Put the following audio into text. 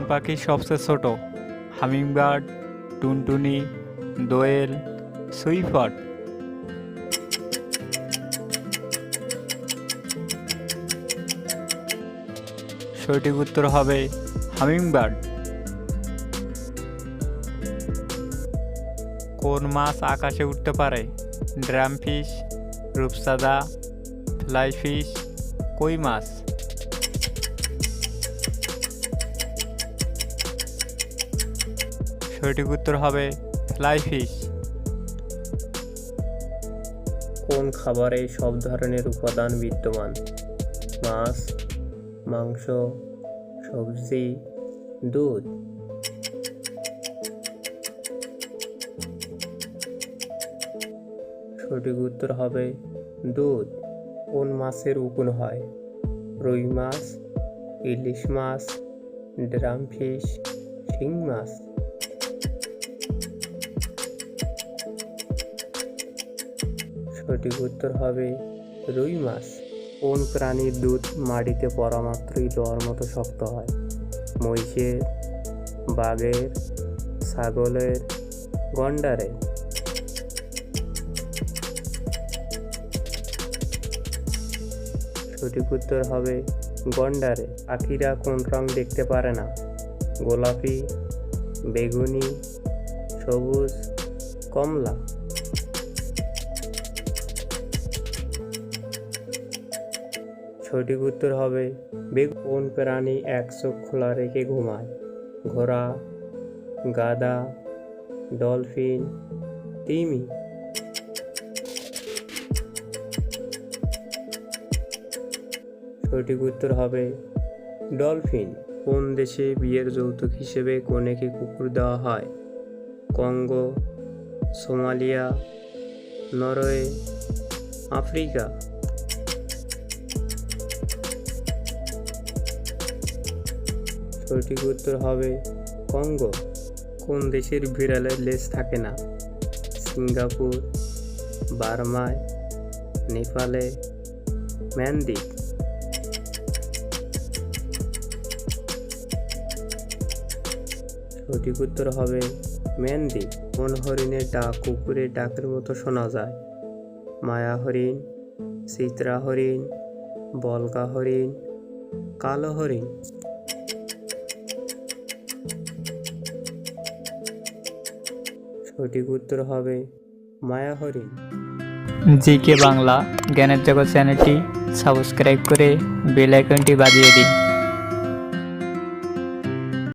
পাখি সবচেয়ে ছোট? হামিংবার্ড, টুনটুনি, দোয়েল, সুইফট। সঠিক উত্তর হবে হামিংবার্ড। কোন মাছ আকাশে উঠতে পারে? ড্রামফিশ, রূপচাঁদা, ফ্লাই ফিশ, কই মাছ। সঠিক উত্তর হবে ফ্লাই ফিশ। কোন খাবারে সব ধরনের উপাদান বিদ্যমান? মাছ, মাংস, সবজি, দুধ। সঠিক উত্তর হবে দুধ। কোন মাছের উকুন হয়? রুই মাছ, ইলিশ মাছ, ড্রামফিশ, শিং মাছ। সঠিক উত্তর হবে রুই মাছ। কোন প্রাণীর দুধ মাটিতে পড়া মাত্রই লোহার মতো শক্ত হয়? মহিষের, বাঘের, ছাগলের, গন্ডারের। সঠিক উত্তর হবে গন্ডারে। পাখিরা কোন রং দেখতে পারে না? গোলাপি, বেগুনি, সবুজ, কমলা। সঠিক উত্তর হবে কোন প্রাণী এক চোখ খোলা রেখে ঘুমায়? ঘোড়া, গাধা, ডলফিন, তিমি। সঠিক উত্তর হবে ডলফিন। কোন দেশে বিয়ের যৌতুক হিসেবে কনেকে কুকুর দেওয়া হয়? Congo, Somalia, Norway, Africa. সঠিক উত্তর হবে কঙ্গো। কোন দেশের বিড়ালের লেজ থাকে না? সিঙ্গাপুর, বার্মায়, নেপালে, মালদ্বীপ। সঠিক উত্তর হবে মালদ্বীপ। কোন হরিণের ডাক কুকুরের ডাকের মতো শোনা যায়? মায়া হরিণ, চিত্রা হরিণ, বলকা হরিণ, কালো হরিণ। সঠিক উত্তর হবে মায়া হরিণ। জিকে বাংলা জ্ঞানের জগৎ চ্যানেলটি সাবস্ক্রাইব করে বেল আইকনটি বাজিয়ে দিন।